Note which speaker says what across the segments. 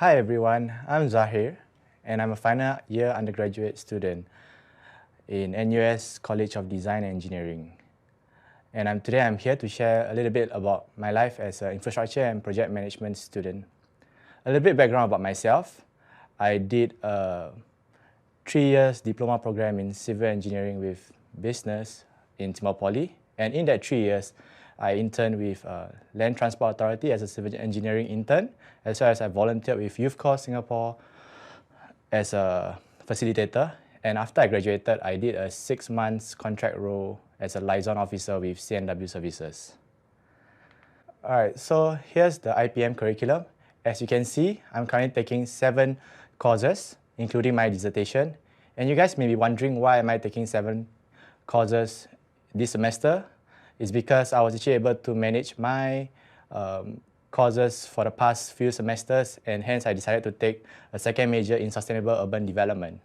Speaker 1: Hi everyone, I'm Zaheer and I'm a final year undergraduate student in NUS College of Design and Engineering. And today I'm here to share a little bit about my life as an infrastructure and project management student. A little bit background about myself. I did a 3 years diploma program in civil engineering with business in Timor Poly. And in that 3 years, I interned with Land Transport Authority as a civil engineering intern, as well as I volunteered with Youth Corps Singapore as a facilitator. And after I graduated, I did a 6 months contract role as a liaison officer with CNW Services. Alright, so here's the IPM curriculum. As you can see, I'm currently taking 7 courses, including my dissertation. And you guys may be wondering why am I taking 7 courses this semester. It's because I was actually able to manage my courses for the past few semesters, and hence I decided to take a second major in sustainable urban development.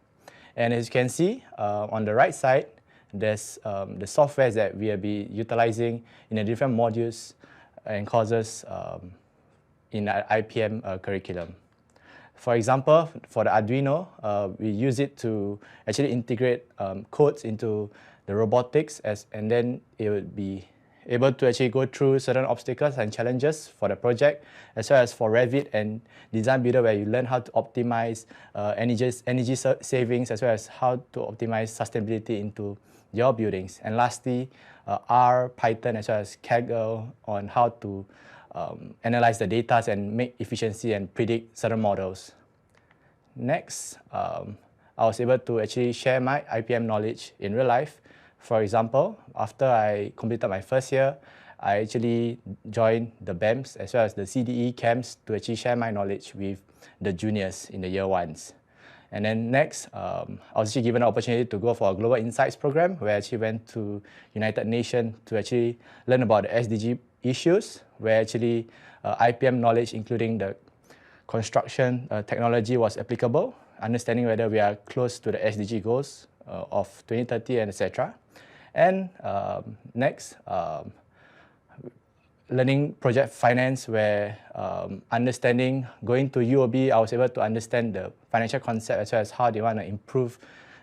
Speaker 1: And as you can see, on the right side, there's the softwares that we will be utilizing in the different modules and courses in the IPM curriculum. For example, for the Arduino, we use it to actually integrate codes into the robotics, and then it would be able to actually go through certain obstacles and challenges for the project, as well as for Revit and Design Builder, where you learn how to optimize energy savings, as well as how to optimize sustainability into your buildings. And lastly, R, Python, as well as Kaggle on how to analyze the data and make efficiency and predict certain models. Next, I was able to actually share my IPM knowledge in real life. For example, after I completed my first year, I actually joined the BEMs as well as the CDE camps to actually share my knowledge with the juniors in the year ones. And then next, I was actually given an opportunity to go for a Global Insights program, where I actually went to United Nations to actually learn about the SDG issues, where actually IPM knowledge, including the construction technology, was applicable, understanding whether we are close to the SDG goals of 2030 and etc. And next, learning project finance, where going to UOB, I was able to understand the financial concept as well as how they want to improve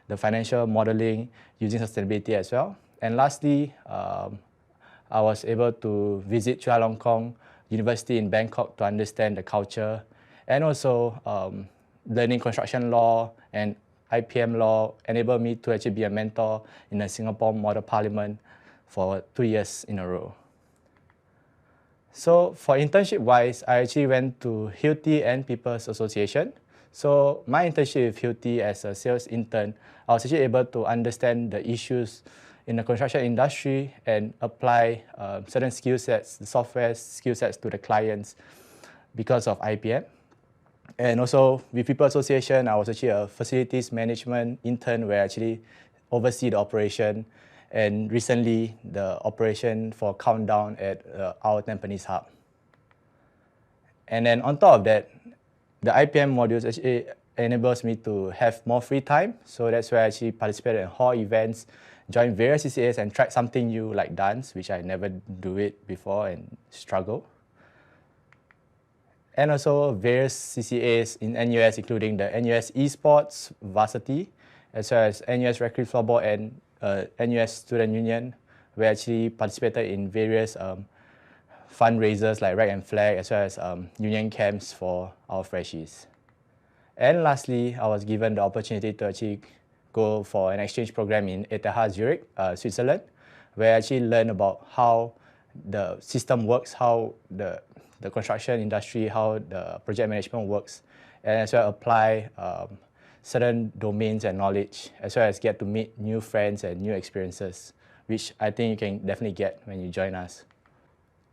Speaker 1: the financial modeling using sustainability as well. And lastly, I was able to visit Chulalongkorn University in Bangkok to understand the culture, and also learning construction law and IPM law enabled me to actually be a mentor in the Singapore Model Parliament for 2 years in a row. So for internship-wise, I actually went to Hilti and People's Association. So my internship with Hilti as a sales intern, I was actually able to understand the issues in the construction industry and apply certain skill sets, the software skill sets to the clients because of IPM. And also with People Association, I was actually a facilities management intern where I actually oversee the operation, and recently the operation for Countdown at our Tampines hub. And then on top of that, the IPM modules actually enables me to have more free time. So that's where I actually participated in hall events, joined various CCAs, and tried something new like dance, which I never do it before and struggle. And also various CCAs in NUS, including the NUS Esports Varsity, as well as NUS Recreative Floorball and NUS Student Union, where I actually participated in various fundraisers like Rag and Flag, as well as union camps for our freshies. And lastly, I was given the opportunity to actually go for an exchange program in ETH Zurich, Switzerland, where I actually learned about how the system works, how the construction industry, how the project management works, and as well apply certain domains and knowledge, as well as get to meet new friends and new experiences, which I think you can definitely get when you join us.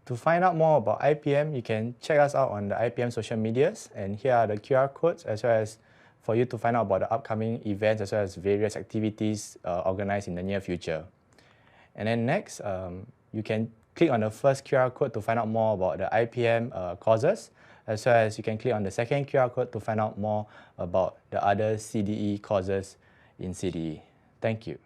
Speaker 1: To find out more about IPM, you can check us out on the IPM social medias, and here are the QR codes, as well as for you to find out about the upcoming events, as well as various activities organized in the near future. And then next, you can click on the first QR code to find out more about the IPM courses, as well as you can click on the second QR code to find out more about the other CDE courses in CDE. Thank you.